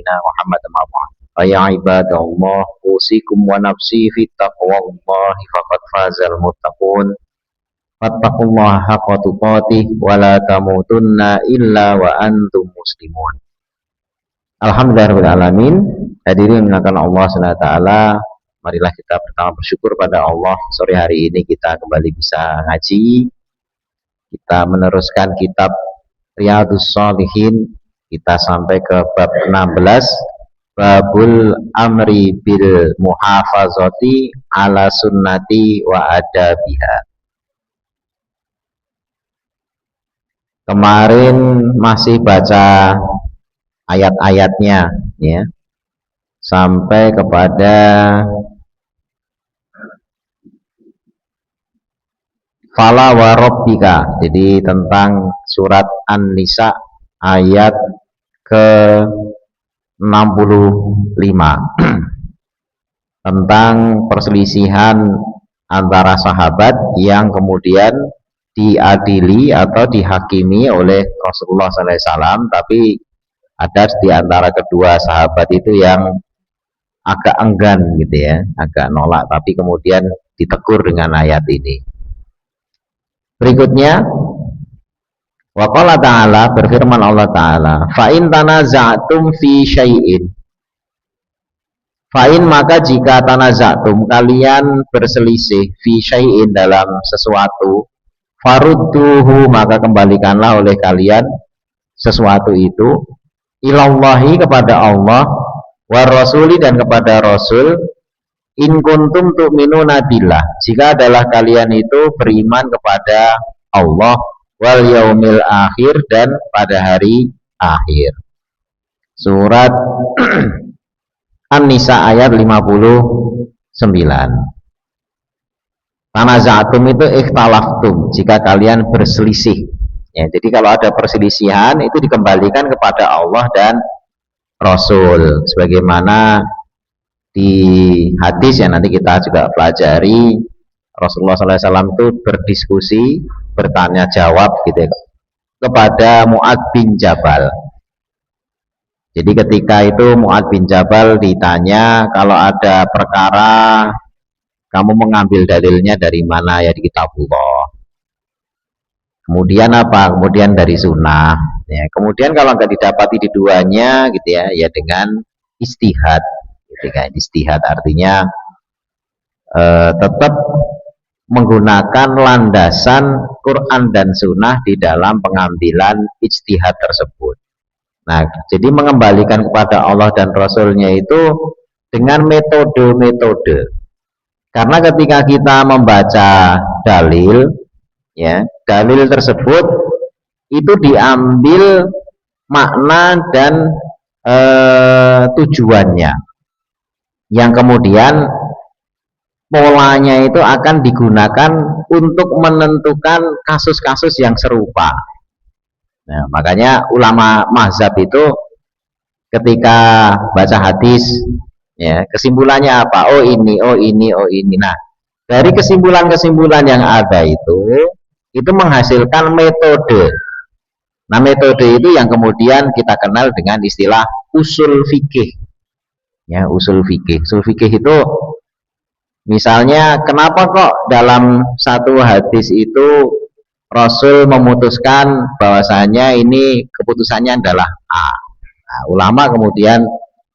نبينا محمد بعد فيا عباد الله أوصيكم ونفسي في تقوى الله فقد فاز المتقون فاتقوا الله حق تقاته ولا تموتن إلا وأنتم مسلمون. Alhamdulillahirrahmanirrahim. Hadirin mengatakan Allah SWT, marilah kita pertama bersyukur pada Allah. Sore hari ini kita kembali bisa ngaji. Kita meneruskan kitab Riyadhus Shalihin. Kita sampai ke bab 16, Babul Amri bil Muhafazati ala Sunnati wa Adabiha. Kemarin masih baca ayat-ayatnya, ya, sampai kepada fala wa rabbika, jadi tentang surat An-Nisa ayat ke 65 tentang perselisihan antara sahabat yang kemudian diadili atau dihakimi oleh Rasulullah SAW, tapi ada di antara kedua sahabat itu yang agak enggan gitu ya, agak nolak, tapi kemudian ditegur dengan ayat ini. Berikutnya, waqala ta'ala, berfirman Allah Ta'ala, fa'in tanaza'tum fi syai'in, fa'in maka jika tanaza'tum kalian berselisih fi syai'in dalam sesuatu, farudduhu maka kembalikanlah oleh kalian sesuatu itu ilallahi kepada Allah, wa rasuli dan kepada Rasul, in kuntum tu'minuna billah jika adalah kalian itu beriman kepada Allah, wal yaumil akhir dan pada hari akhir. Surat An-Nisa ayat 59. Tanaza'tum itu ikhtalaftum, jika kalian berselisih. Ya, jadi kalau ada perselisihan itu dikembalikan kepada Allah dan Rasul, sebagaimana di hadis yang nanti kita juga pelajari, Rasulullah SAW itu berdiskusi, bertanya jawab gitu kepada Mu'adz bin Jabal. Jadi ketika itu Mu'adz bin Jabal ditanya, kalau ada perkara kamu mengambil dalilnya dari mana? Ya di kitabullah. Kemudian apa? Kemudian dari sunnah. Ya, kemudian kalau nggak didapati di duanya, gitu ya, ya dengan istihad. Gitu kan? Istihad artinya tetap menggunakan landasan Quran dan sunnah di dalam pengambilan ijtihad tersebut. Nah, jadi mengembalikan kepada Allah dan Rasulnya itu dengan metode-metode. Karena ketika kita membaca dalil, ya, dalil tersebut itu diambil makna dan tujuannya, yang kemudian polanya itu akan digunakan untuk menentukan kasus-kasus yang serupa. Nah, makanya ulama mazhab itu ketika baca hadis, ya, kesimpulannya apa? Oh ini, oh ini, oh ini. Nah, dari kesimpulan-kesimpulan yang ada itu menghasilkan metode. Nah, metode itu yang kemudian kita kenal dengan istilah usul fikih. Ya, usul fikih. Usul fikih itu misalnya kenapa kok dalam satu hadis itu Rasul memutuskan bahwasanya ini keputusannya adalah A. Nah, ulama kemudian,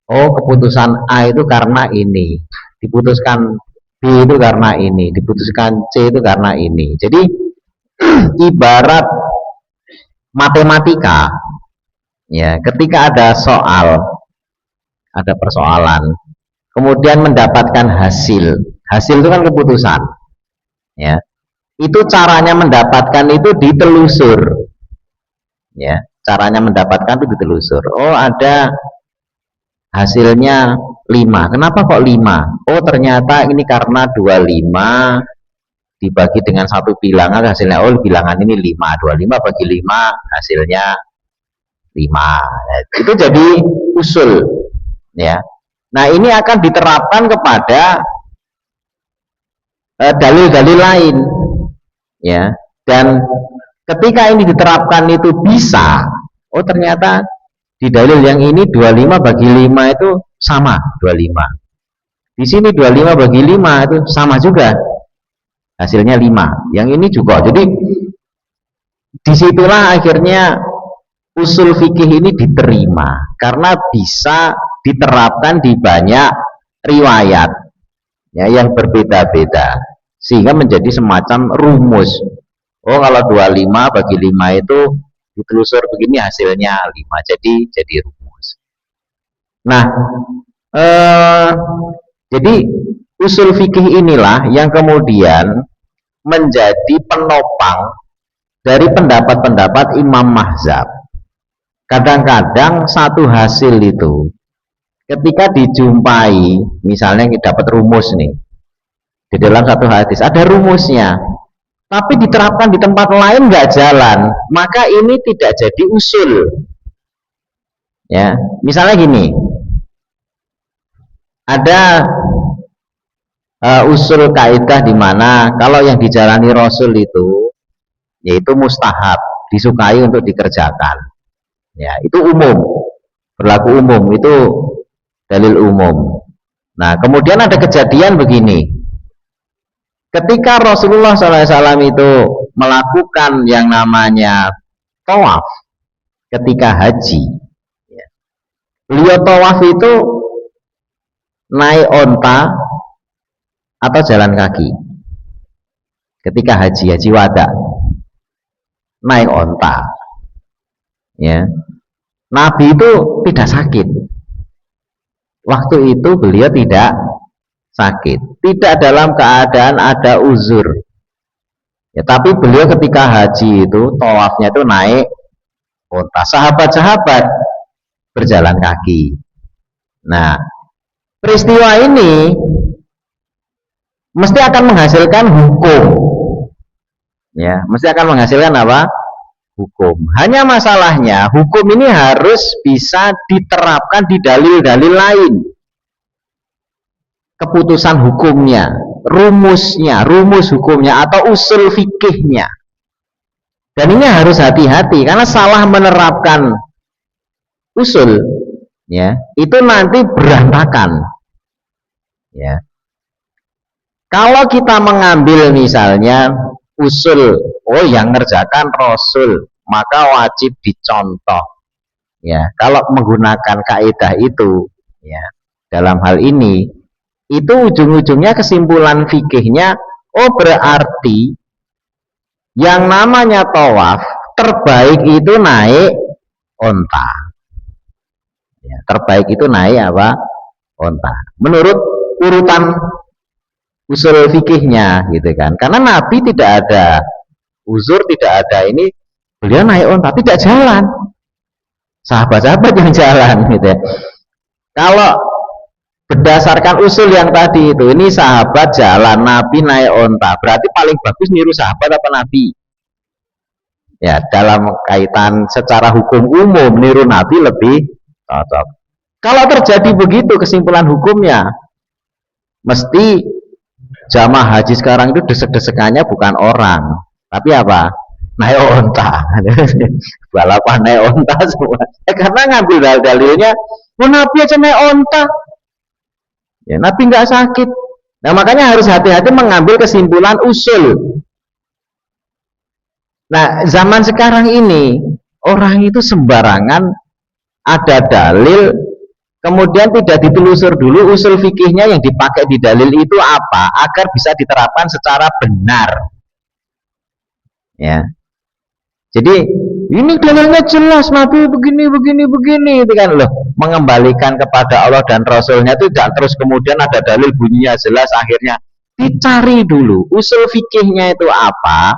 oh keputusan A itu karena ini, diputuskan B itu karena ini, diputuskan C itu karena ini. Jadi ibarat matematika, ya, ketika ada soal, ada persoalan, kemudian mendapatkan hasil itu kan keputusan, ya, itu caranya mendapatkan itu ditelusur, ya, caranya mendapatkan itu ditelusur. Oh, ada hasilnya 5, kenapa kok 5? Oh ternyata ini karena 25 dibagi dengan satu bilangan hasilnya, oh bilangan ini 5, 25 bagi 5 hasilnya 5. Nah, itu jadi usul, ya. Nah, ini akan diterapkan kepada dalil-dalil lain, ya. Dan ketika ini diterapkan itu bisa, oh ternyata Di dalil yang ini 25 bagi 5 itu sama 25. Di sini 25 bagi 5 itu sama juga. Hasilnya 5. Yang ini juga. Jadi disitulah akhirnya usul fikih ini diterima karena bisa diterapkan di banyak riwayat ya, yang berbeda-beda sehingga menjadi semacam rumus. Oh, kalau 25 bagi 5 itu ditelusur begini hasilnya 5, jadi rumus. Nah, jadi usul fikih inilah yang kemudian menjadi penopang dari pendapat-pendapat imam mazhab. Kadang-kadang satu hasil itu ketika dijumpai, misalnya kita dapat rumus nih di dalam satu hadis, ada rumusnya, tapi diterapkan di tempat lain nggak jalan, maka ini tidak jadi usul. Ya, misalnya gini, ada usul kaidah di mana kalau yang dijalani Rasul itu yaitu mustahab, disukai untuk dikerjakan. Ya, itu umum, berlaku umum, itu dalil umum. Nah, kemudian ada kejadian begini. Ketika Rasulullah SAW itu melakukan yang namanya tawaf ketika haji, ya, beliau tawaf itu naik onta atau jalan kaki. Ketika haji wada, naik onta. Ya, Nabi itu tidak sakit. Waktu itu beliau tidak sakit, tidak dalam keadaan ada uzur. Ya, tapi beliau ketika haji itu tawafnya itu naik onta. Sahabat-sahabat berjalan kaki. Nah, peristiwa ini mesti akan menghasilkan hukum. Ya, mesti akan menghasilkan apa? Hukum. Hanya masalahnya hukum ini harus bisa diterapkan di dalil-dalil lain. Keputusan hukumnya, rumusnya, rumus hukumnya atau usul fikihnya. Dan ini harus hati-hati karena salah menerapkan usul, ya, itu nanti berantakan. Ya. Kalau kita mengambil misalnya usul, oh yang ngerjakan Rasul, maka wajib dicontoh. Ya, kalau menggunakan kaidah itu, ya, dalam hal ini, itu ujung-ujungnya kesimpulan fikihnya, oh berarti yang namanya tawaf terbaik itu naik onta. Ya, terbaik itu naik apa? Onta. Menurut urutan usul fikihnya gitu kan, karena Nabi tidak ada uzur, tidak ada ini, beliau naik onta, tidak jalan, sahabat-sahabat yang jalan gitu ya. Kalau berdasarkan usul yang tadi itu, ini sahabat jalan, Nabi naik onta, berarti paling bagus niru sahabat apa Nabi? Ya, dalam kaitan secara hukum umum niru Nabi lebih cocok. Kalau terjadi begitu kesimpulan hukumnya, mesti jamaah haji sekarang itu desek-desekannya bukan orang, tapi apa? Naik onta. Balapan naik onta semua. Karena ngambil dalil-dalilnya, oh, Nabi aja naik onta. Ya, Nabi nggak sakit. Nah, makanya harus hati-hati mengambil kesimpulan usul. Nah, zaman sekarang ini orang itu sembarangan ada dalil, kemudian tidak ditelusur dulu usul fikihnya yang dipakai di dalil itu apa, agar bisa diterapkan secara benar. Ya, jadi ini dalilnya jelas, Nabi begini, itu kan loh, mengembalikan kepada Allah dan Rasulnya itu tidak terus kemudian ada dalil bunyinya jelas, akhirnya dicari dulu usul fikihnya itu apa,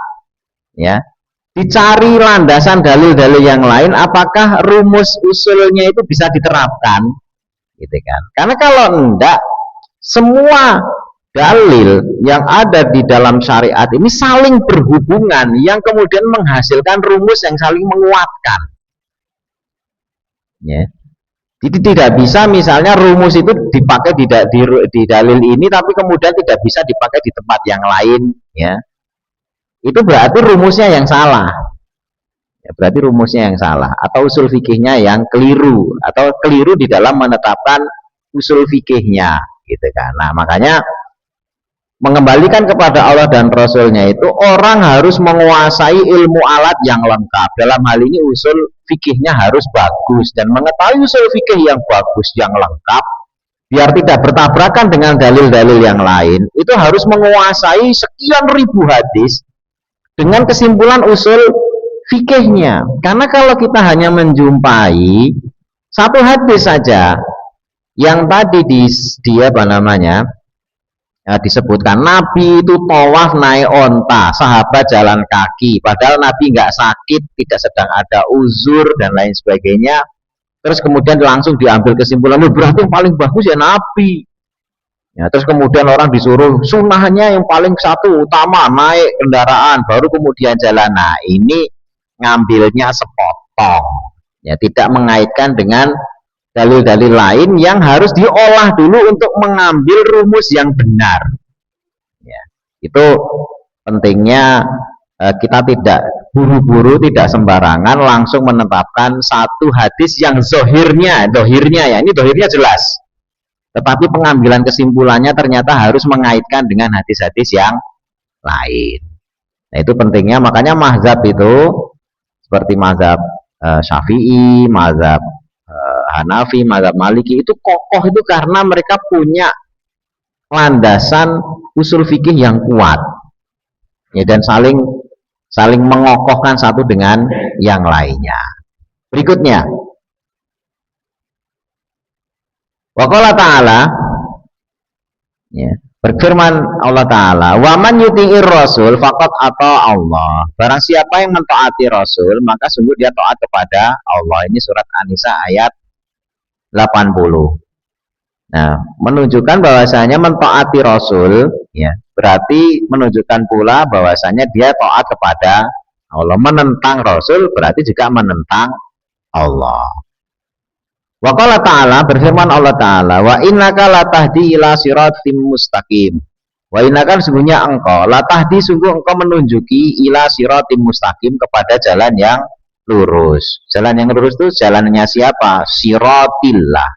ya, dicari landasan dalil-dalil yang lain, apakah rumus usulnya itu bisa diterapkan. Gitu kan. Karena kalau enggak, semua dalil yang ada di dalam syariat ini saling berhubungan yang kemudian menghasilkan rumus yang saling menguatkan. Ya. Jadi tidak bisa misalnya rumus itu dipakai di dalil ini tapi kemudian tidak bisa dipakai di tempat yang lain, ya. Itu berarti rumusnya yang salah. Ya, berarti rumusnya yang salah atau usul fikihnya yang keliru atau keliru di dalam menetapkan usul fikihnya gitu kan. Nah, makanya mengembalikan kepada Allah dan Rasulnya itu orang harus menguasai ilmu alat yang lengkap. Dalam hal ini usul fikihnya harus bagus dan mengetahui usul fikih yang bagus yang lengkap biar tidak bertabrakan dengan dalil-dalil yang lain. Itu harus menguasai sekian ribu hadis dengan kesimpulan usul fikihnya. Karena kalau kita hanya menjumpai satu hadis saja yang tadi di apa namanya disebutkan Nabi itu tawaf naik onta, sahabat jalan kaki, padahal Nabi nggak sakit, tidak sedang ada uzur dan lain sebagainya. Terus kemudian langsung diambil kesimpulan, berarti yang paling bagus ya Nabi. Ya, terus kemudian orang disuruh sunnahnya yang paling satu utama naik kendaraan, baru kemudian jalan. Nah, ini ngambilnya sepotong, ya tidak mengaitkan dengan dalil-dalil lain yang harus diolah dulu untuk mengambil rumus yang benar. Ya, itu pentingnya kita tidak buru-buru, tidak sembarangan langsung menetapkan satu hadis yang zohirnya ya ini zohirnya jelas, tetapi pengambilan kesimpulannya ternyata harus mengaitkan dengan hadis-hadis yang lain. Nah, itu pentingnya, makanya mazhab itu seperti mazhab Syafi'i, mazhab Hanafi, mazhab Maliki itu kokoh itu karena mereka punya landasan usul fikih yang kuat, ya, dan saling mengokohkan satu dengan yang lainnya. Berikutnya, waqala ta'ala, ya, berfirman Allah Ta'ala, waman yuti'ir rasul faqad ata Allah. Barang siapa yang mentaati rasul maka sungguh dia taat kepada Allah. Ini surat An-Nisa ayat 80. Nah, menunjukkan bahwasanya mentaati rasul, ya, berarti menunjukkan pula bahwasanya dia taat kepada Allah. Menentang rasul berarti juga menentang Allah. Wa qala ta'ala, berfirman Allah Ta'ala, wa innaka latahdi ila siratim mustaqim. Wa innaka, sungguhnya engkau latahdi, sungguh engkau menunjuki ila siratim mustaqim, kepada jalan yang lurus. Jalan yang lurus itu jalannya siapa? Siratillah,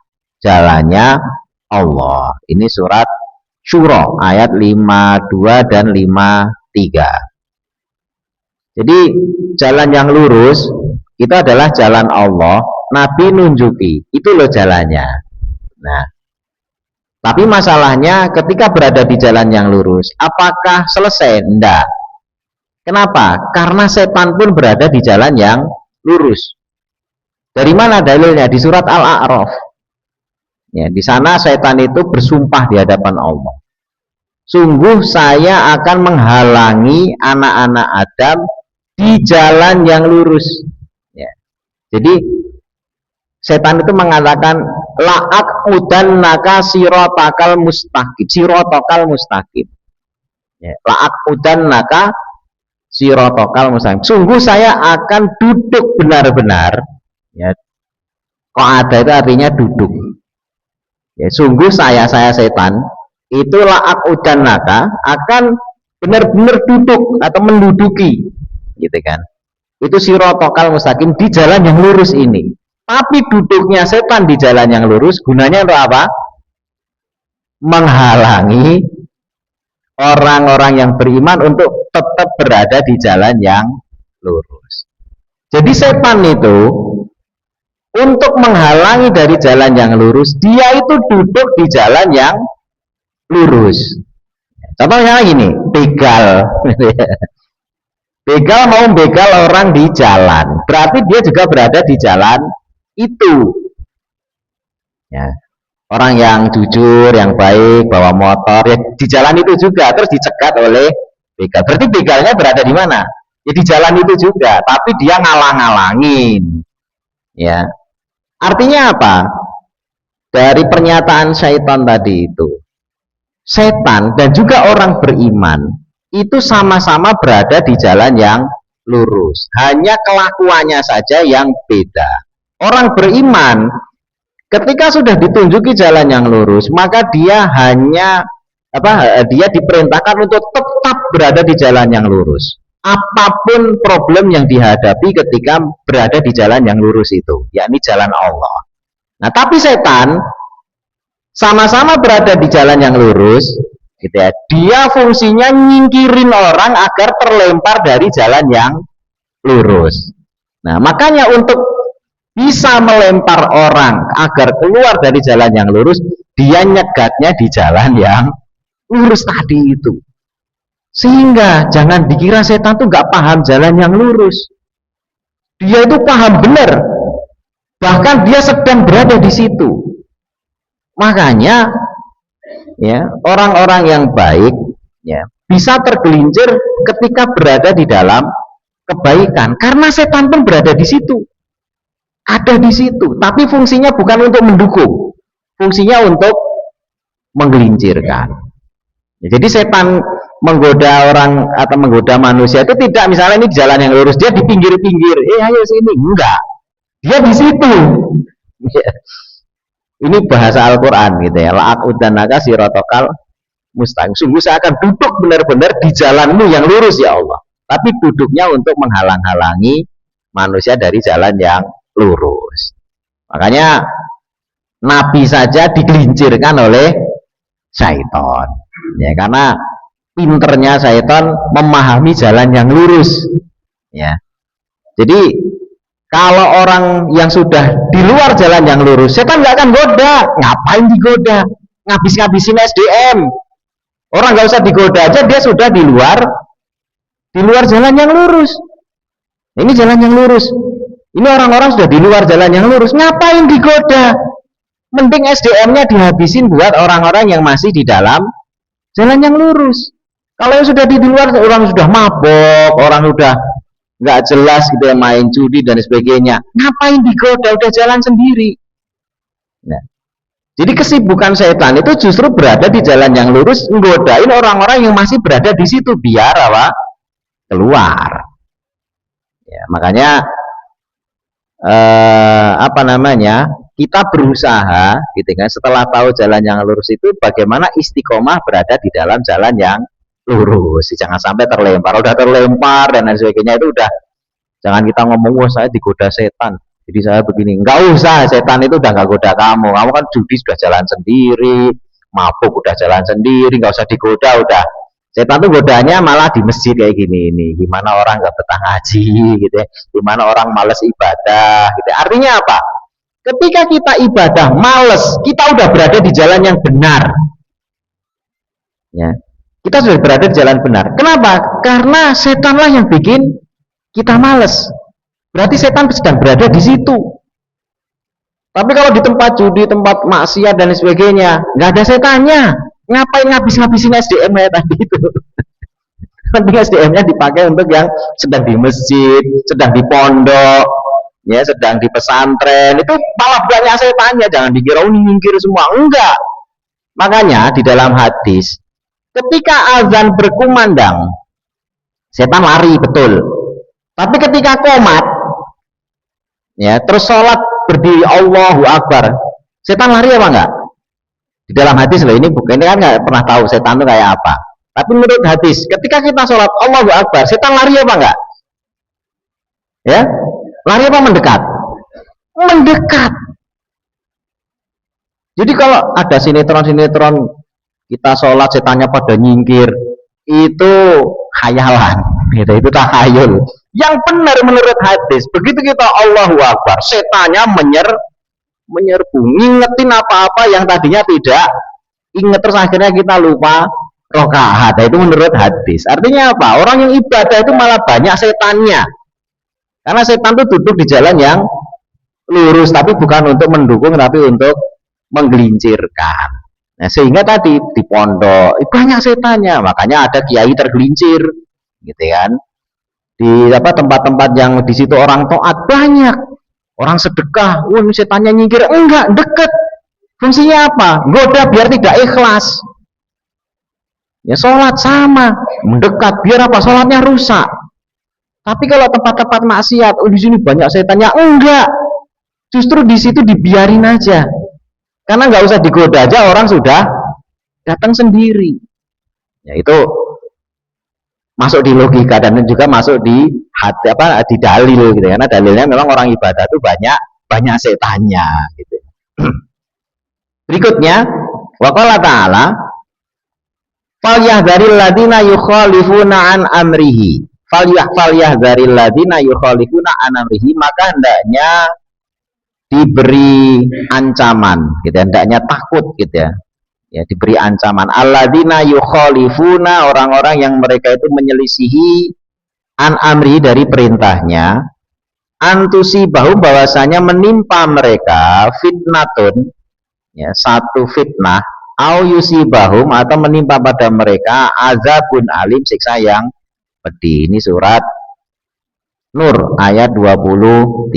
jalannya Allah. Ini surat Syura ayat 52 dan 53. Jadi jalan yang lurus itu adalah jalan Allah. Nabi nunjuki, itu loh jalannya. Nah, tapi masalahnya ketika berada di jalan yang lurus, apakah selesai? Enggak. Kenapa? Karena setan pun berada di jalan yang lurus. Dari mana dalilnya? Di surat Al-A'raf. Ya, di sana setan itu bersumpah di hadapan Allah. Sungguh saya akan menghalangi anak-anak Adam di jalan yang lurus. Ya. Jadi setan itu mengatakan la'ak udan naka sirotokal mustaqim. Ya, la'ak udan naka sirotokal mustaqim. Sungguh saya akan duduk benar-benar. Ya, kok ada itu artinya duduk. Ya, sungguh saya setan itu la'ak udan naka akan benar-benar duduk atau menduduki, gitu kan? Itu sirotokal mustaqim, di jalan yang lurus ini. Tapi duduknya setan di jalan yang lurus gunanya untuk apa? Menghalangi orang-orang yang beriman untuk tetap berada di jalan yang lurus. Jadi setan itu untuk menghalangi dari jalan yang lurus, dia itu duduk di jalan yang lurus. Contohnya gini, begal. Begal mau begal orang di jalan, berarti dia juga berada di jalan itu. Ya, orang yang jujur, yang baik, bawa motor, ya di jalan itu juga, terus dicegat oleh begal. Berarti begalnya berada di mana? Ya di jalan itu juga, tapi dia ngalang-ngalangin. Ya, artinya apa? Dari pernyataan syaitan tadi itu, setan dan juga orang beriman itu sama-sama berada di jalan yang lurus. Hanya kelakuannya saja yang beda. Orang beriman ketika sudah ditunjuki jalan yang lurus, maka dia hanya dia diperintahkan untuk tetap berada di jalan yang lurus. apapun problem yang dihadapi ketika berada di jalan yang lurus itu, yakni jalan Allah. Nah, tapi setan sama-sama berada di jalan yang lurus, gitu ya. Dia fungsinya nyingkirin orang agar terlempar dari jalan yang lurus. Nah, makanya untuk bisa melempar orang agar keluar dari jalan yang lurus, dia nyegatnya di jalan yang lurus tadi itu. Sehingga jangan dikira setan tuh gak paham jalan yang lurus. Dia itu paham benar. Bahkan dia sedang berada di situ. Makanya ya, orang-orang yang baik ya, bisa tergelincir ketika berada di dalam kebaikan karena setan pun berada di situ. Ada di situ, tapi fungsinya bukan untuk mendukung. Fungsinya untuk menggelincirkan. Ya, jadi setan menggoda orang atau menggoda manusia itu tidak misalnya ini jalan yang lurus, dia di pinggir-pinggir, ayo sini, enggak, dia di situ. Ini bahasa Al-Quran gitu ya, la'aqudanaka sirotokal mustaqim, sungguh saya akan duduk benar-benar di jalanmu yang lurus ya Allah, tapi duduknya untuk menghalang-halangi manusia dari jalan yang lurus. Makanya Nabi saja digelincirkan oleh syaitan ya, karena pinternya syaitan memahami jalan yang lurus ya. Jadi kalau orang yang sudah di luar jalan yang lurus, setan nggak akan goda. Ngapain digoda? Ngabis-ngabisin SDM. Orang nggak usah digoda aja, dia sudah di luar jalan yang lurus. Ini jalan yang lurus. Ini orang-orang sudah di luar jalan yang lurus. Ngapain digoda? Mending SDM-nya dihabisin buat orang-orang yang masih di dalam jalan yang lurus. Kalau yang sudah di luar, orang sudah mabok, orang sudah nggak jelas gitu ya, main judi dan sebagainya, ngapain digoda, udah jalan sendiri. Nah, jadi kesibukan setan itu justru berada di jalan yang lurus, nggodain orang-orang yang masih berada di situ biar apa? Keluar ya. Makanya kita berusaha gitu kan, setelah tahu jalan yang lurus itu bagaimana istiqomah berada di dalam jalan yang lurus, jangan sampai terlempar. Udah terlempar dan lain sebagainya itu udah, jangan kita ngomong wah saya digoda setan jadi saya begini, nggak usah. Setan itu udah nggak goda kamu kan judi sudah jalan sendiri, mabuk udah jalan sendiri, nggak usah digoda. Udah, setan tuh godanya malah di masjid kayak gini ini, gimana orang nggak betah ngaji gitu ya, gimana orang males ibadah gitu. Artinya apa? Ketika kita ibadah males, kita udah berada di jalan yang benar ya. Kita sudah berada di jalan benar. Kenapa? Karena setanlah yang bikin kita males. Berarti setan sedang berada di situ. Tapi kalau di tempat judi, tempat maksiat dan sebagainya, nggak ada setannya. Ngapain ngabis-ngabisin SDM kayak tadi itu? Penting SDM-nya dipakai untuk yang sedang di masjid, sedang di pondok, ya, sedang di pesantren. Itu malah banyak setannya. Jangan dikira nyingkir semua. Enggak. Makanya di dalam hadis, ketika azan berkumandang, setan lari betul. Tapi ketika qomat, ya, terus sholat berdiri Allahu Akbar, setan lari apa enggak? Di dalam hadis loh, ini kan nggak pernah tahu setan itu kayak apa. Tapi menurut hadis, ketika kita sholat Allahu Akbar, setan lari apa enggak? Ya, lari apa mendekat? Mendekat. Jadi kalau ada sinetron-sinetron kita sholat setannya pada nyingkir, itu khayalan, itu takhayul. Yang benar menurut hadis, begitu kita Allahu Akbar, setannya menyerbu, ngingetin apa-apa yang tadinya tidak inget, terus akhirnya kita lupa rokaat. Itu menurut hadis. Artinya apa? Orang yang ibadah itu malah banyak setannya, karena setan itu duduk di jalan yang lurus, tapi bukan untuk mendukung, tapi untuk menggelincirkan. Nah, sehingga tadi di pondok banyak setannya, makanya ada kiai tergelincir, gitu kan. Di tempat-tempat yang di situ orang taat banyak, orang sedekah, setannya nyingkir, enggak, deket. Fungsinya apa? Goda biar tidak ikhlas. Ya, sholat sama, mendekat biar apa? Sholatnya rusak. Tapi kalau tempat-tempat maksiat, di sini banyak setannya, enggak. Justru di situ dibiarin aja. Karena nggak usah digoda aja, orang sudah datang sendiri. Ya, itu masuk di logika dan juga masuk di hati, di dalil gitu, karena dalilnya memang orang ibadah itu banyak setannya gitu. Berikutnya waqala ta'ala falyahdharil ladina yukhalifuna an amrihi falyahdharil ladina yukhalifuna an amrihi, maka hendaknya diberi ancaman gitu, hendaknya takut gitu ya, diberi ancaman alladzina yukhalifuna, orang-orang yang mereka itu menyelisihi an amri, dari perintahnya, antusibahum, bahwasanya menimpa mereka fitnatun, ya, satu fitnah, au yusibahum, atau menimpa pada mereka azabun alim, siksa yang pedih. Ini surat Nur ayat 23.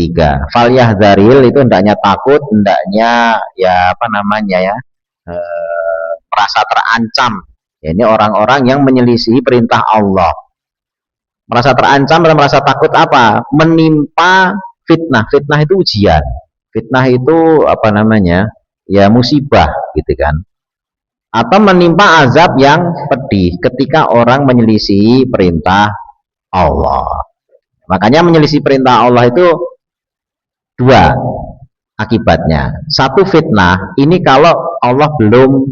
Falyahdharil itu hendaknya takut, hendaknya ya merasa terancam. Ya, ini orang-orang yang menyelisihi perintah Allah. Merasa terancam dan merasa takut apa? Menimpa fitnah. Fitnah itu ujian. Fitnah itu ya musibah gitu kan. Atau menimpa azab yang pedih ketika orang menyelisihi perintah Allah. Makanya menyelisih perintah Allah itu dua akibatnya. Satu, fitnah. Ini kalau Allah belum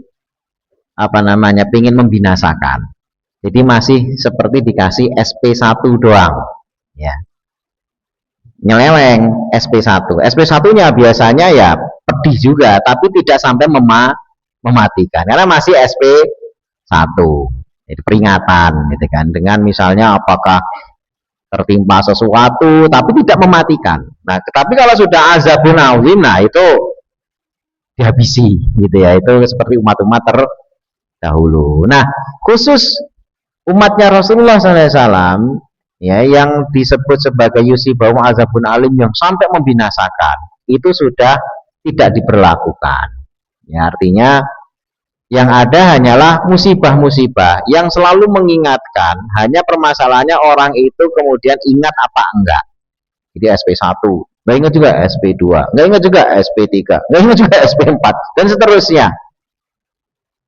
ingin membinasakan. Jadi masih seperti dikasih SP1 doang. Ya. Nyeleweng SP1. SP1-nya biasanya ya pedih juga, tapi tidak sampai mematikan. Karena masih SP1. Jadi peringatan gitu kan. Dengan misalnya apakah tertimpa sesuatu tapi tidak mematikan. Nah, tetapi kalau sudah azabun azim, nah itu dihabisi gitu ya. Itu seperti umat-umat terdahulu. Nah, khusus umatnya Rasulullah SAW ya, yang disebut sebagai yusibahum azabun alim, yang sampai membinasakan, itu sudah tidak diberlakukan. Ya, artinya yang ada hanyalah musibah-musibah yang selalu mengingatkan. Hanya permasalahannya orang itu kemudian ingat apa enggak. Jadi SP1, nggak ingat juga SP2, nggak ingat juga SP3, nggak ingat juga SP4, dan seterusnya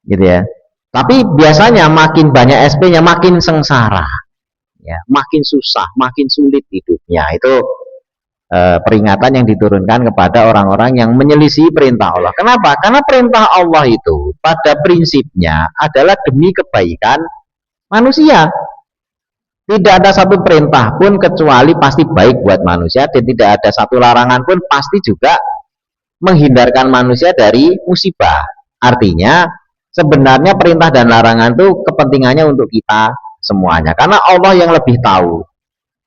gitu ya. Tapi biasanya makin banyak SP-nya makin sengsara ya, makin susah, makin sulit hidupnya. Itu peringatan yang diturunkan kepada orang-orang yang menyelisih perintah Allah. Kenapa? Karena perintah Allah itu pada prinsipnya adalah demi kebaikan manusia. Tidak ada satu perintah pun kecuali pasti baik buat manusia, dan tidak ada satu larangan pun pasti juga menghindarkan manusia dari musibah. Artinya sebenarnya perintah dan larangan itu kepentingannya untuk kita semuanya, karena Allah yang lebih tahu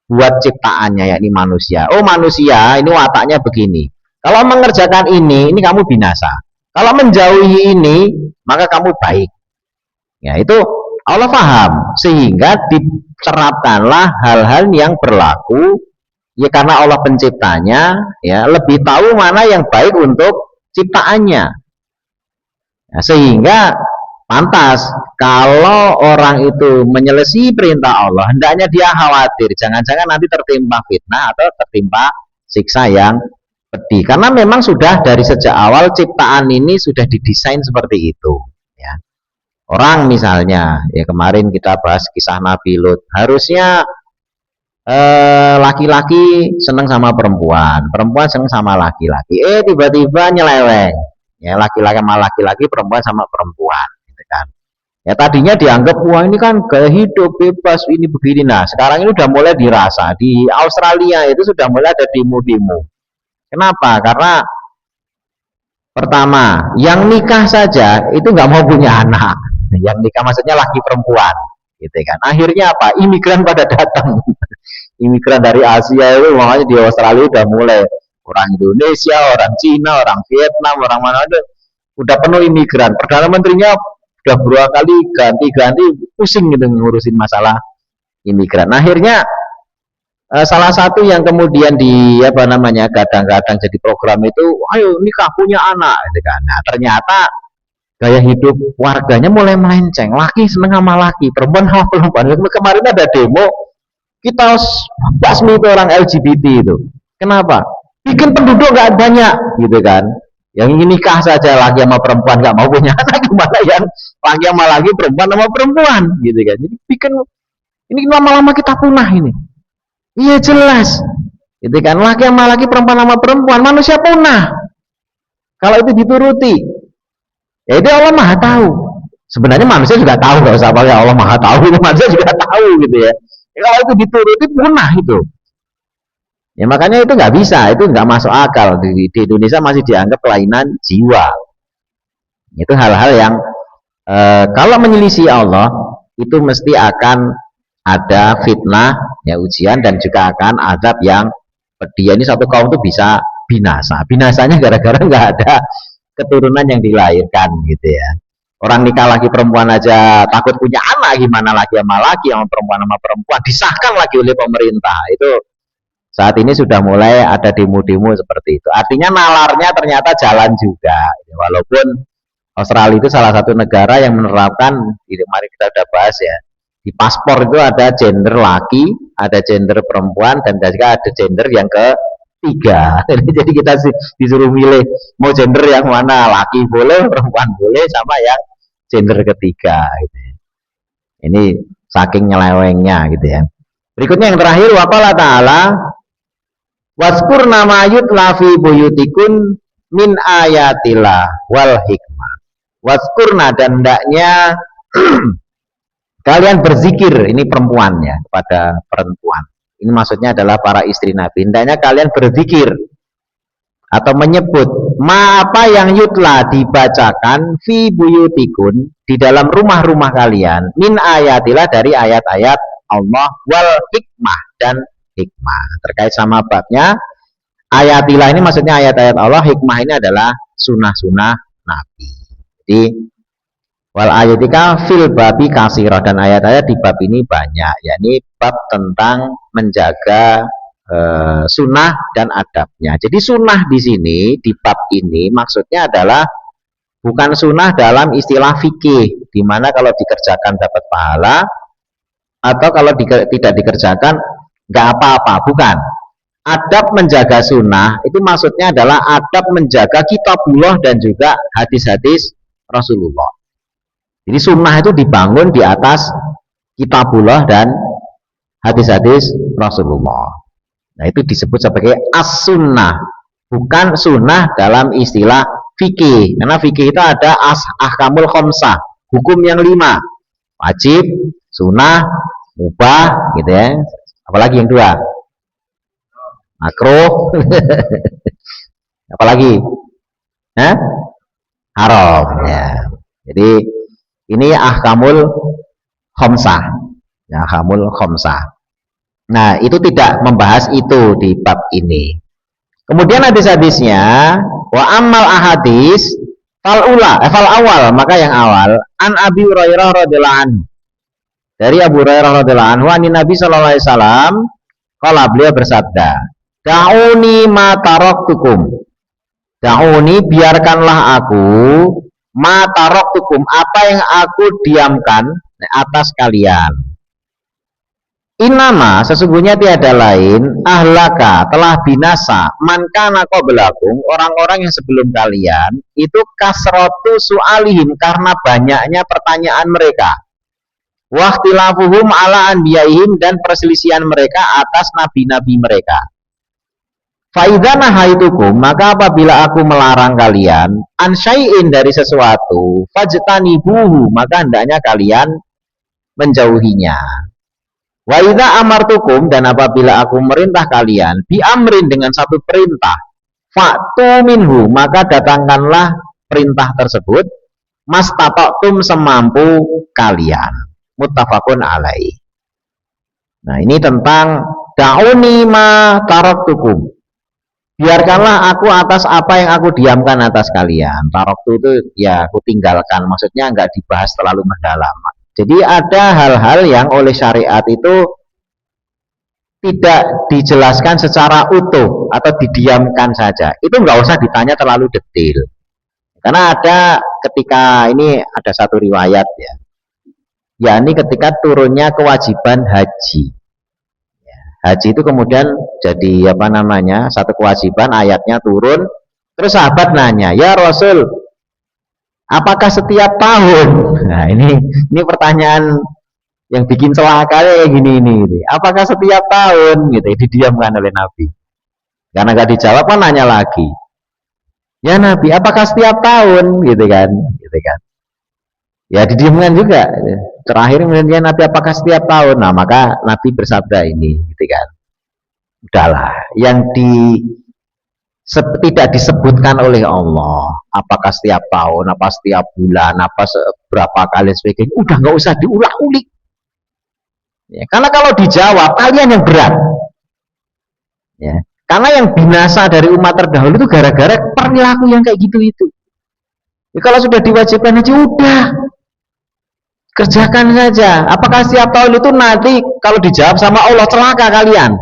buat ciptaannya, yakni manusia. Oh, manusia ini wataknya begini, kalau mengerjakan ini kamu binasa, kalau menjauhi ini maka kamu baik. Ya, itu Allah paham, sehingga dicerapkanlah hal-hal yang berlaku ya, karena Allah penciptanya ya lebih tahu mana yang baik untuk ciptaannya. Nah, sehingga pantas kalau orang itu menyelesaikan perintah Allah, hendaknya dia khawatir jangan-jangan nanti tertimpa fitnah atau tertimpa siksa yang pedih, karena memang sudah dari sejak awal ciptaan ini sudah didesain seperti itu ya. Orang misalnya ya, kemarin kita bahas kisah Nabi Lut, harusnya laki-laki senang sama perempuan, perempuan senang sama laki-laki, tiba-tiba nyeleweng ya, laki-laki sama laki-laki, perempuan sama perempuan gitu kan. Ya, tadinya dianggap wah ini kan gaya hidup bebas ini begini. Nah, sekarang ini udah mulai dirasa di Australia itu sudah mulai ada demo-demo. Kenapa? Karena pertama, yang nikah saja itu nggak mau punya anak. Yang nikah maksudnya laki perempuan, gitu kan. Akhirnya apa? Imigran pada datang. Imigran dari Asia itu makanya di Australia udah mulai orang Indonesia, orang Cina, orang Vietnam, orang mana ada udah penuh imigran. Perdana Menterinya udah beberapa kali ganti-ganti, pusing gitu ngurusin masalah imigran. Nah, akhirnya salah satu yang kemudian kadang-kadang jadi program itu, ayo nikah punya anak gitu kan. Nah, ternyata gaya hidup warganya mulai melenceng, laki seneng sama laki, perempuan sama perempuan. Kemarin ada demo, kita basmi itu orang LGBT itu. Kenapa? Bikin penduduk nggak banyak gitu kan. Yang ingin nikah saja laki sama perempuan, nggak mau punya anak, gimana yang laki sama laki, perempuan sama perempuan gitu kan. Jadi bikin Ini lama-lama kita punah ini. Iya jelas. Itu kan laki sama laki, perempuan sama perempuan, manusia punah. Kalau itu dituruti, ya itu Allah Maha tahu. Sebenarnya manusia juga tahu, nggak usah apa ya Allah Maha tahu, manusia juga tahu gitu ya. Kalau itu dituruti punah itu. Ya makanya itu nggak bisa, itu nggak masuk akal. Di Indonesia masih dianggap kelainan jiwa. Itu hal-hal yang kalau menyelisih Allah itu mesti akan ada fitnah, ya ujian, dan juga akan azab yang pedih. Ini satu kaum itu bisa binasa. Binasanya gara-gara nggak ada keturunan yang dilahirkan gitu ya. Orang nikah laki perempuan aja takut punya anak, gimana laki sama laki, sama perempuan disahkan lagi oleh pemerintah. Itu saat ini sudah mulai ada demo-demo seperti itu. Artinya nalarnya ternyata jalan juga. Walaupun Australia itu salah satu negara yang menerapkan, mari kita udah bahas ya, di paspor itu ada gender laki, ada gender perempuan, dan juga ada gender yang ketiga. Jadi kita disuruh milih mau gender yang mana, laki boleh, perempuan boleh, sama yang gender ketiga. Gitu. Ini saking nyelewengnya gitu ya. Berikutnya yang terakhir, waqala ta'ala waskur nama yutla fi buyutikun min ayatillah wal hikmah. Waskurna, dan hendaknya kalian berzikir, ini perempuan ya, kepada perempuan. Ini maksudnya adalah para istri Nabi. Hendaknya kalian berzikir atau menyebut apa yang yutla dibacakan fi buyutikun, di dalam rumah-rumah kalian, min ayatillah, dari ayat-ayat Allah, wal hikmah, dan hikmah. Terkait sama babnya, ayatillah ini maksudnya ayat-ayat Allah, hikmah ini adalah sunnah-sunnah Nabi. Jadi wal ayatika fil babi kasirah, dan ayat-ayat di bab ini banyak, yakni bab tentang menjaga sunnah dan adabnya. Jadi sunnah di sini di bab ini maksudnya adalah bukan sunnah dalam istilah fikih, di mana kalau dikerjakan dapat pahala, atau kalau tidak dikerjakan nggak apa-apa, bukan. Adab menjaga sunnah itu maksudnya adalah adab menjaga kitabullah dan juga hadis-hadis Rasulullah. Jadi sunnah itu dibangun di atas kitabullah dan hadis-hadis Rasulullah. Nah itu disebut sebagai as-sunnah, bukan sunnah dalam istilah fikih. Karena fikih itu ada ahkamul khamsah, hukum yang 5, wajib, sunnah, mubah, gitu ya. Apalagi yang 2, makruh, apalagi, haram ya. Jadi ini ahkamul khamsah, ya, ahkamul khamsah. Nah itu tidak membahas itu di bab ini. Kemudian hadis-hadisnya, wa ammal ahadis fal awal, maka yang awal, an Abi Hurairah radhiyallahu anhu, dari Abu Hurairah radhiyallahu anhu, an Nabi sallallahu alaihi wasallam, qala, beliau bersabda, da'uni ma taraktukum, da'uni, biarkanlah aku, ma taraktukum, apa yang aku diamkan atas kalian. Inama, sesungguhnya tiada lain, ahlaka, telah binasa, man kana qablakum, orang-orang yang sebelum kalian, itu kasratu su'alihim, karena banyaknya pertanyaan mereka, waqtilafuhum ala anbiyaihim, dan perselisihan mereka atas nabi-nabi mereka. Fa'idha nahaitukum, maka apabila aku melarang kalian, an syai'in, dari sesuatu, fajtanibuhu, maka hendaknya kalian menjauhinya. Wa idza amartukum, dan apabila aku merintah kalian, bi amrin, dengan satu perintah, fa'tu minhu, maka datangkanlah perintah tersebut, mastata'tum, semampu kalian. Muttafaqun alaih. Nah ini tentang da'uni ma taraktukum, biarkanlah aku atas apa yang aku diamkan atas kalian. Taraktu itu ya aku tinggalkan, maksudnya nggak dibahas terlalu mendalam. Jadi ada hal-hal yang oleh syariat itu tidak dijelaskan secara utuh atau didiamkan saja. Itu nggak usah ditanya terlalu detail. Karena ada ketika ini ada satu riwayat ya, yakni ketika turunnya kewajiban haji. Haji itu kemudian jadi apa namanya, satu kewajiban, ayatnya turun. Terus sahabat nanya, ya Rasul, apakah setiap tahun? Nah ini pertanyaan yang bikin celaka kayak gini ini gitu. Apakah setiap tahun gitu didiamkan oleh Nabi? Karena gak dijawab kan nanya lagi. Ya Nabi, apakah setiap tahun gitu kan? Gitu kan. Ya didiamkan juga. Terakhir kemudian Nabi apakah setiap tahun? Nah, maka Nabi bersabda ini gitu kan. Udahlah, yang tidak disebutkan oleh Allah, apakah setiap tahun, apa setiap bulan, apa berapa kali sebagainya, udah nggak usah diulang-ulik. Ya, karena kalau dijawab kalian yang berat. Ya, karena yang binasa dari umat terdahulu itu gara-gara perilaku yang kayak gitu itu. Ya, kalau sudah diwajibkan aja udah kerjakan saja. Apakah setiap tahun itu nanti kalau dijawab sama Allah celaka kalian?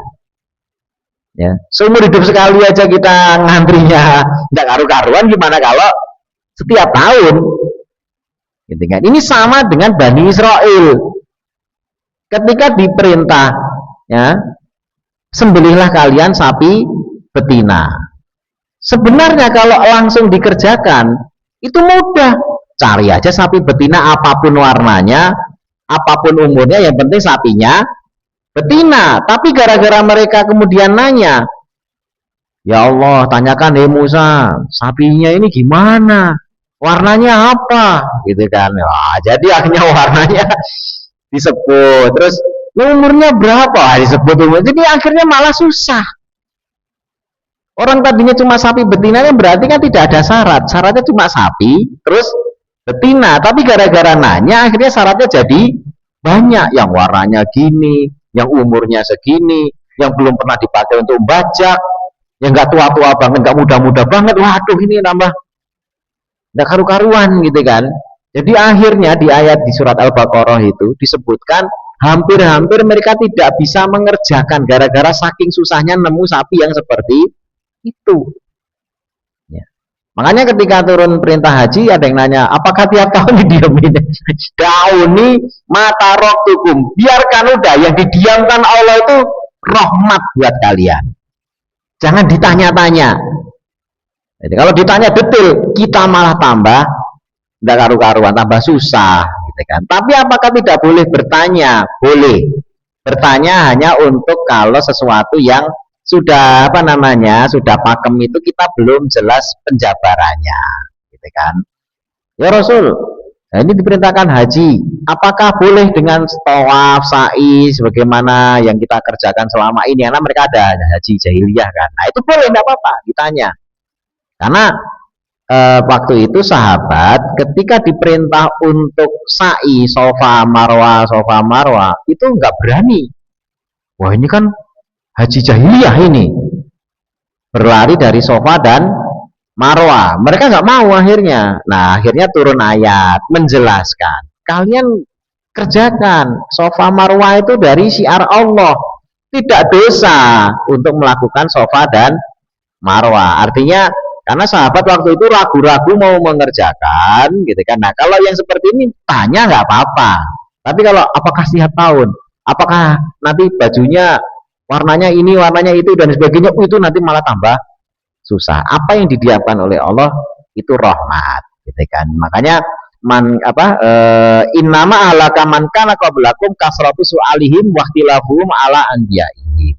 Ya, seumur hidup sekali aja kita ngantrinya nggak karu-karuan, gimana kalau setiap tahun? Gitu kan? Ini sama dengan Bani Israel. Ketika diperintah, ya, sembelihlah kalian sapi betina. Sebenarnya kalau langsung dikerjakan itu mudah. Cari aja sapi betina apapun warnanya, apapun umurnya, yang penting sapinya betina. Tapi gara-gara mereka kemudian nanya, ya Allah, tanyakan Musa, sapinya ini gimana? Warnanya apa? Gitu kan. Wah, jadi akhirnya warnanya disebut. Terus umurnya berapa? Disebut umur. Jadi akhirnya malah susah. Orang tadinya cuma sapi betina kan berarti kan tidak ada syarat. Syaratnya cuma sapi, terus betina. Tapi gara-gara nanya akhirnya syaratnya jadi banyak. Yang warnanya gini, yang umurnya segini, yang belum pernah dipakai untuk bajak, yang nggak tua-tua banget, nggak muda-muda banget. Waduh, ini nambah nggak karu-karuan gitu kan. Jadi akhirnya di ayat di surat Al-Baqarah itu disebutkan hampir-hampir mereka tidak bisa mengerjakan gara-gara saking susahnya nemu sapi yang seperti itu. Ya. Makanya ketika turun perintah haji ada yang nanya, apakah tiap tahun didiamin? Dauni mata roktukum, biarkan udah, yang didiamkan Allah itu rahmat buat kalian. Jangan ditanya-tanya. Jadi kalau ditanya detail, kita malah tambah tidak karu-karuan, tambah susah, gitu kan. Tapi apakah tidak boleh bertanya? Boleh. Bertanya hanya untuk kalau sesuatu yang sudah sudah pakem itu kita belum jelas penjabarannya, gitu kan. Ya Rasul, nah ini diperintahkan haji, apakah boleh dengan tawaf, sa'i sebagaimana yang kita kerjakan selama ini? Karena mereka ada haji jahiliyah kan. Nah itu boleh, tidak apa-apa ditanya. Karena waktu itu sahabat ketika diperintah untuk sa'i Safa Marwah itu nggak berani. Wah ini kan haji jahiliyah ini, berlari dari Safa dan Marwah. Mereka nggak mau akhirnya. Nah akhirnya turun ayat menjelaskan, kalian kerjakan Safa Marwah itu dari syiar Allah, tidak dosa untuk melakukan Safa dan Marwah. Artinya karena sahabat waktu itu ragu-ragu mau mengerjakan, gitu kan. Nah kalau yang seperti ini tanya nggak apa-apa. Tapi kalau apakah setiap tahun, apakah nanti bajunya warnanya ini, warnanya itu dan sebagainya, itu nanti malah tambah susah. Apa yang didiamkan oleh Allah itu rahmat, gitu kan. Makanya innama alaka man kana qablakum kasratu su'alihim wahtilafuhum ala anbiya'i.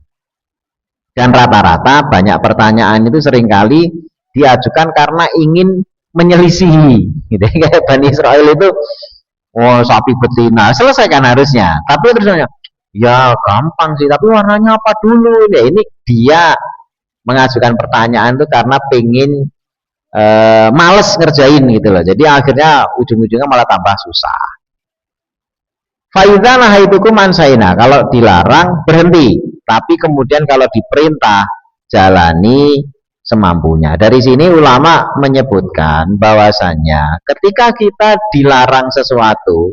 Dan rata-rata banyak pertanyaan itu seringkali diajukan karena ingin menyelisihi, gitu. Kayak Bani Israel itu, oh sapi betina, selesaikan harusnya. Tapi terusnya, ya gampang sih, tapi warnanya apa dulu? Ya, ini dia mengajukan pertanyaan itu karena pengen males ngerjain gitu loh. Jadi akhirnya ujung-ujungnya malah tambah susah. Faidzan nahaitukum ansaina, kalau dilarang berhenti, tapi kemudian kalau diperintah jalani semampunya. Dari sini ulama menyebutkan bahwasannya ketika kita dilarang sesuatu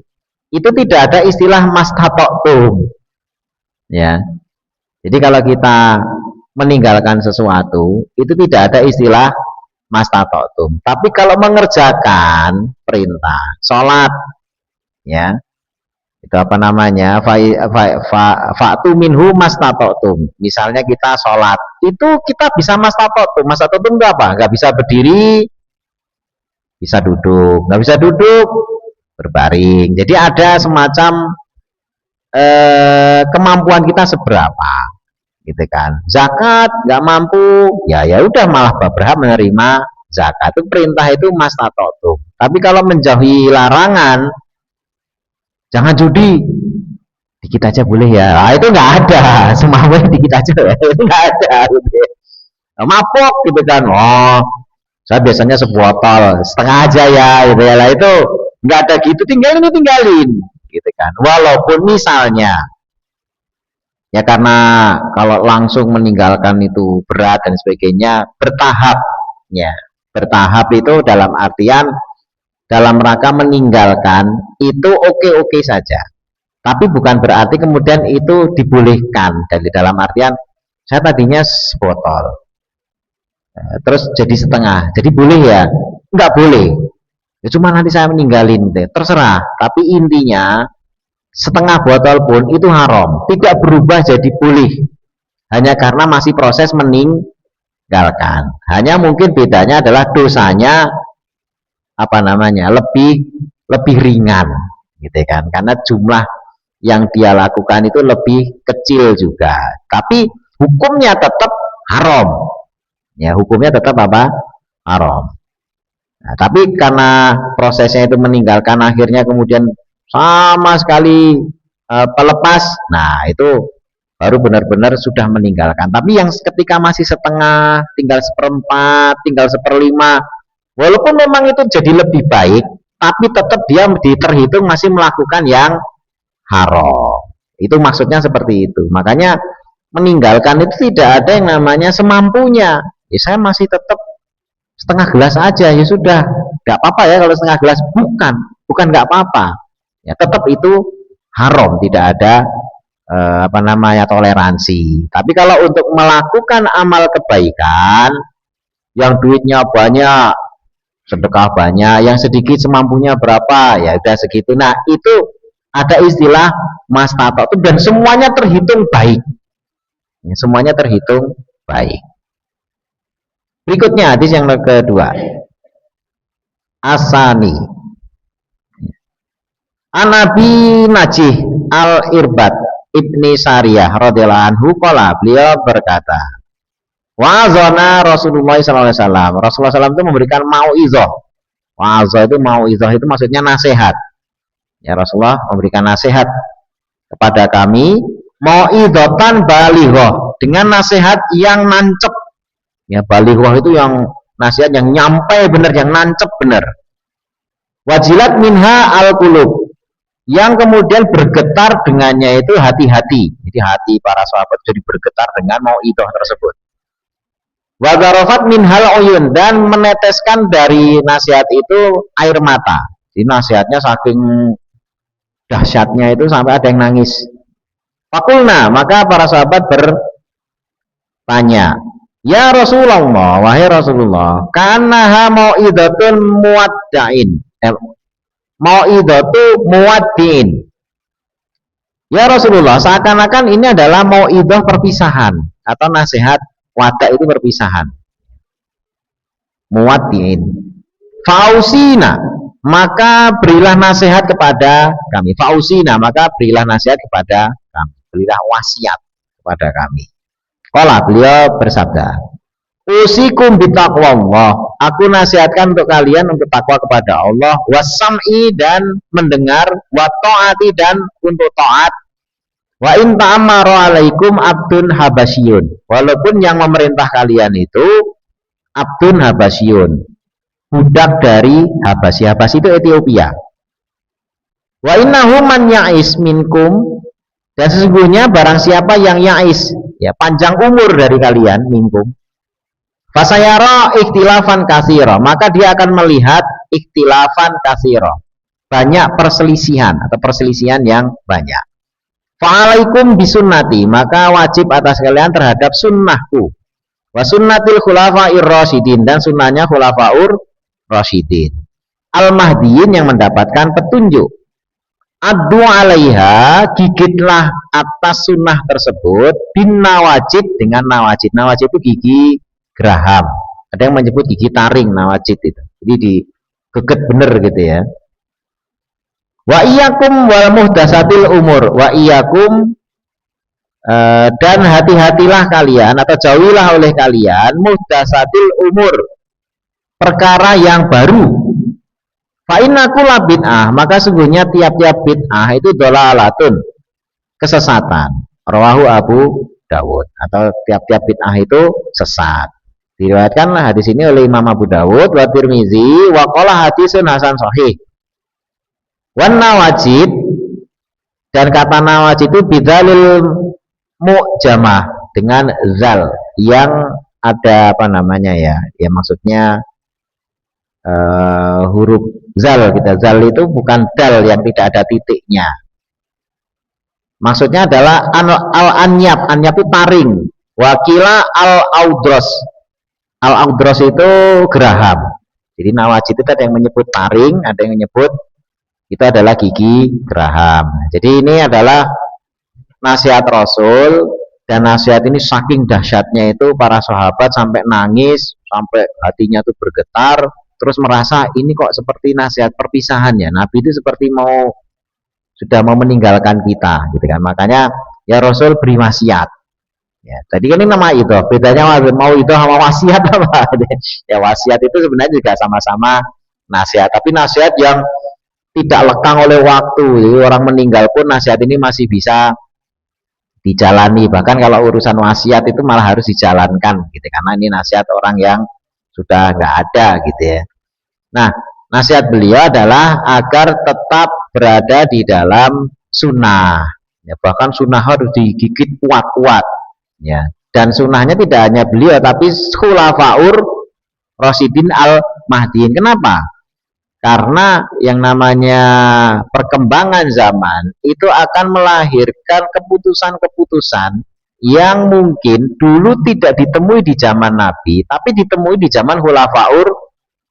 itu tidak ada istilah mastatoktum, ya. Jadi kalau kita meninggalkan sesuatu itu tidak ada istilah mastatoktum. Tapi kalau mengerjakan perintah sholat, ya, itu fa'tu minhu mastatoktum. Misalnya kita sholat itu kita bisa mastatoktum. Mastatoktum itu apa? Nggak bisa berdiri, bisa duduk. Nggak bisa duduk, berbaring. Jadi ada semacam kemampuan kita seberapa, gitu kan. Zakat nggak mampu, ya ya udah malah berhak menerima zakat. Itu perintah itu mastatotum. Tapi kalau menjauhi larangan, jangan judi, dikit aja boleh ya. Nah, itu nggak ada, semua dikit aja ya. Itu nggak ada. Gitu. Nah, mabok gitu kan, oh saya biasanya sebotol setengah aja ya, gitu ya. Lah itu nggak ada gitu, tinggalin, gitu kan. Walaupun misalnya ya karena kalau langsung meninggalkan itu berat dan sebagainya, bertahap ya, bertahap itu dalam artian dalam rangka meninggalkan itu oke-oke saja, tapi bukan berarti kemudian itu dibolehkan. Dari dalam artian saya tadinya sebotol terus jadi setengah, jadi boleh ya, nggak boleh ya, cuma nanti saya meninggalin deh, terserah. Tapi intinya setengah botol pun itu haram, tidak berubah jadi boleh hanya karena masih proses meninggalkan. Hanya mungkin bedanya adalah dosanya apa namanya lebih lebih ringan, gitu kan, karena jumlah yang dia lakukan itu lebih kecil juga, tapi hukumnya tetap haram. Ya, hukumnya tetap apa? Haram. Nah, tapi karena prosesnya itu meninggalkan, akhirnya kemudian sama sekali pelepas, nah itu baru benar-benar sudah meninggalkan. Tapi yang ketika masih setengah, tinggal seperempat, tinggal seperlima, walaupun memang itu jadi lebih baik, tapi tetap dia terhitung masih melakukan yang haram. Itu maksudnya seperti itu. Makanya meninggalkan itu tidak ada yang namanya semampunya. Ya saya masih tetap setengah gelas aja, ya sudah, nggak apa-apa ya kalau setengah gelas. Bukan nggak apa-apa. Ya tetap itu haram, tidak ada apa namanya toleransi. Tapi kalau untuk melakukan amal kebaikan, yang duitnya banyak, sedekah banyak, yang sedikit semampunya berapa, ya udah segitu. Nah itu ada istilah mas tato dan semuanya terhitung baik. Ya, semuanya terhitung baik. Berikutnya hadis yang kedua, Asani Anabi Najih Al-Irbad Ibni Sariyah radhiyallahu anhu qala, beliau berkata, wa'azana Rasulullah sallallahu alaihi wasallam. Rasulullah SAW itu memberikan mauizah. Wa'azah itu mauizah itu maksudnya nasihat. Ya, Rasulullah memberikan nasihat kepada kami, mauizatan balighah, dengan nasihat yang nancep. Ya, balighah itu yang nasihat yang nyampe benar, yang nancep benar. Wajilat minha al-qulub, yang kemudian bergetar dengannya itu hati-hati. Jadi hati para sahabat jadi bergetar dengan mauizah tersebut. Wagarofat minhal uyun, dan meneteskan dari nasihat itu air mata. Jadi nasihatnya saking dahsyatnya itu sampai ada yang nangis. Fakulna, maka para sahabat bertanya, ya Rasulullah, wahai Rasulullah, kanaha mau'idatun muwaddain, mau'idatu muwaddin. Ya Rasulullah, seakan-akan ini adalah mau'idah perpisahan atau nasihat wada, itu perpisahan. Muwaddin. Fausina, maka berilah nasihat kepada kami. Fausina, maka berilah nasihat kepada kami. Berilah wasiat kepada kami. Qala, beliau bersabda, usikum bitaqwallah, aku nasihatkan untuk kalian untuk takwa kepada Allah, wasam'i, dan mendengar, wa ta'ati, dan untuk taat. Wa in ta'amara alaikum abdun habasyun, walaupun yang memerintah kalian itu abdun habasyun, budak dari Habasy. Habasy itu Ethiopia. Wa innahu man ya'is minkum, dan sesungguhnya barang siapa yang ya'is, ya panjang umur dari kalian, minkum, fasayara ikhtilafan katsira, maka dia akan melihat ikhtilafan katsira, banyak perselisihan atau perselisihan yang banyak. Fa'alaikum bisunnati, maka wajib atas kalian terhadap sunnahku, wa sunnatil khulafa'ir rasyidin, dan sunnahnya khulafaur rasyidin al-mahdiyin, yang mendapatkan petunjuk. Addu alaiha, gigitlah atas sunnah tersebut, bin nawajid, dengan nawajid. Nawajid itu gigi geraham, ada yang menyebut gigi taring nawajid itu, jadi digeget bener gitu ya. Wa iyyakum wal muhdatsatil umur. Wa iyyakum dan hati-hatilah kalian atau jauhilah oleh kalian muhdatsatil umur, perkara yang baru. Fa inna kulla bid'ah, maka sungguhnya tiap-tiap bid'ah itu dolalatun, kesesatan. Rawahu Abu Dawud, atau tiap-tiap bid'ah itu sesat. Diriwayatkanlah hadis ini oleh Imam Abu Dawud wa Tirmizi wa qala hadisun hasan sahih. Wan nawajid, dan kata nawajid itu bidzalil mu'jamah, dengan zal yang ada apa namanya ya maksudnya huruf zal. Zal itu bukan dal yang tidak ada titiknya, maksudnya adalah al-anyab. Anyab itu taring. Wakila al-audros. Al-audros itu geraham. Jadi nawajid itu ada yang menyebut taring, ada yang menyebut itu adalah gigi geraham. Jadi ini adalah nasihat Rasul, dan nasihat ini saking dahsyatnya itu para sahabat sampai nangis, sampai hatinya tuh bergetar, terus merasa ini kok seperti nasihat perpisahan ya. Nabi itu seperti sudah mau meninggalkan kita gitu kan. Makanya ya Rasul beri wasiat. Ya, tadi kan ini nama itu, bedanya mau itu sama wasiat apa? Ya wasiat itu sebenarnya juga sama-sama nasihat, tapi nasihat yang tidak lekang oleh waktu. Jadi orang meninggal pun nasihat ini masih bisa dijalani. Bahkan kalau urusan wasiat itu malah harus dijalankan gitu, karena ini nasihat orang yang sudah nggak ada gitu ya. Nah, nasihat beliau adalah agar tetap berada di dalam sunnah ya, bahkan sunnah harus digigit kuat-kuat ya. Dan sunnahnya tidak hanya beliau tapi khulafaur Rasyidin al-Mahdiin. Kenapa? Karena yang namanya perkembangan zaman itu akan melahirkan keputusan-keputusan yang mungkin dulu tidak ditemui di zaman Nabi, tapi ditemui di zaman khulafaur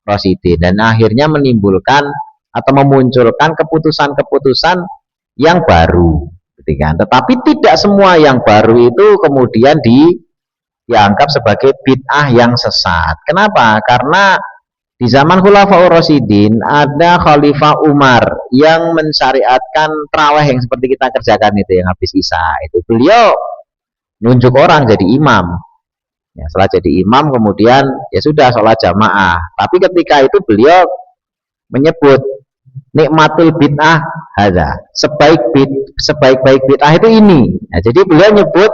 Rasyidin, dan akhirnya menimbulkan atau memunculkan keputusan-keputusan yang baru gitu kan. Tetapi tidak semua yang baru itu kemudian dianggap sebagai bid'ah yang sesat. Kenapa? Karena di zaman Khulafaur Rasyidin ada Khalifah Umar yang mensyariatkan tarawih yang seperti kita kerjakan itu, yang habis Isya itu beliau nunjuk orang jadi imam ya. Setelah jadi imam kemudian ya sudah sholat jamaah, tapi ketika itu beliau menyebut nikmatul bid'ah hadza, sebaik-baik bid'ah itu ini. Nah, jadi beliau nyebut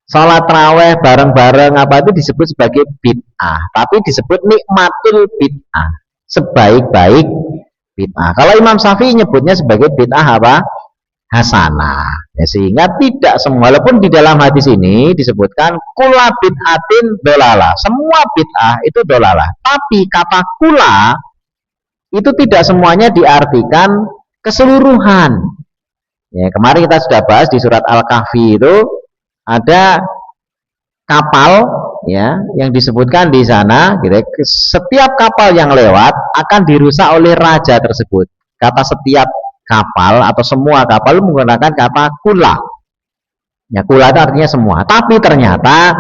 sholat tarawih bareng-bareng apa itu disebut sebagai bid'ah, tapi disebut nikmatul bid'ah, sebaik-baik bid'ah. Kalau Imam Syafi'i nyebutnya sebagai bid'ah apa? Hasanah. Ya, sehingga tidak semua, walaupun di dalam hadis ini disebutkan kula bid'atin dolalah, semua bid'ah itu dolalah, tapi kata kula itu tidak semuanya diartikan keseluruhan. Ya, kemarin kita sudah bahas di surat Al-Kahfi itu ada kapal ya yang disebutkan di sana gitu. Setiap kapal yang lewat akan dirusak oleh raja tersebut. Kata setiap kapal atau semua kapal menggunakan kata kula. Ya, kula itu artinya semua. Tapi ternyata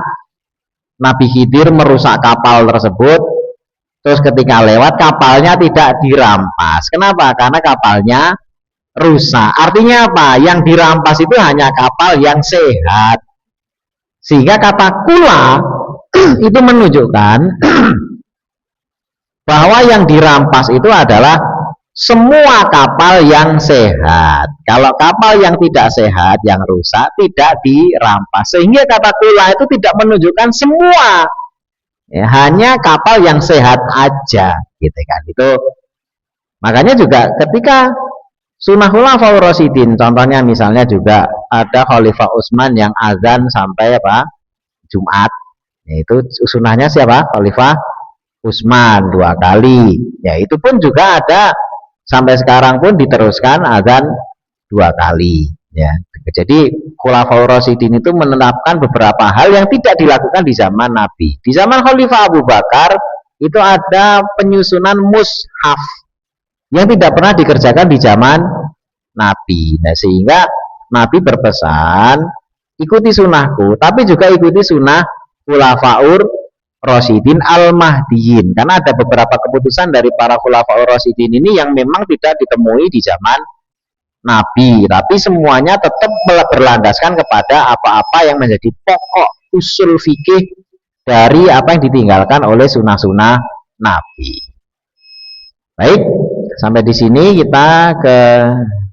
Nabi Khidir merusak kapal tersebut. Terus ketika lewat kapalnya tidak dirampas. Kenapa? Karena kapalnya rusak. Artinya apa? Yang dirampas itu hanya kapal yang sehat. Sehingga kata kula itu menunjukkan bahwa yang dirampas itu adalah semua kapal yang sehat. Kalau kapal yang tidak sehat, yang rusak, tidak dirampas. Sehingga kata kula itu tidak menunjukkan semua, ya, hanya kapal yang sehat aja gitu kan. Itu makanya juga ketika sunnah Khulafaur Rasyidin, contohnya misalnya juga ada Khalifah Utsman yang azan sampai apa? Jumat. Yaitu sunnahnya siapa? Khalifah Utsman 2 kali. Ya, itu pun juga ada sampai sekarang pun diteruskan azan 2 kali. Ya. Jadi Khulafaur Rasyidin itu menetapkan beberapa hal yang tidak dilakukan di zaman Nabi. Di zaman Khalifah Abu Bakar itu ada penyusunan mushaf yang tidak pernah dikerjakan di zaman Nabi. Nah, sehingga Nabi berpesan ikuti sunnahku, tapi juga ikuti sunnah Khulafaur Rasyidin al-Mahdiyin, karena ada beberapa keputusan dari para khulafaur Rasyidin ini yang memang tidak ditemui di zaman Nabi, tapi semuanya tetap berlandaskan kepada apa-apa yang menjadi pokok usul fikih dari apa yang ditinggalkan oleh sunnah-sunnah Nabi. Baik, sampai di sini kita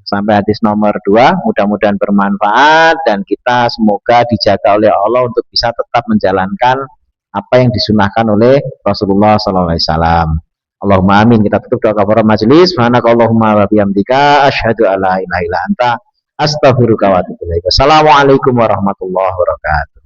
sampai hadis nomor 2. Mudah-mudahan bermanfaat dan kita semoga dijaga oleh Allah untuk bisa tetap menjalankan apa yang disunahkan oleh Rasulullah SAW. Allahumma amin. Kita tutup doa kafaratul majelis. Subhanakallahumma wa bihamdika asyhadu an la ilaha illa anta astaghfiruka wa atubu ilaik. Assalamualaikum warahmatullahi wabarakatuh.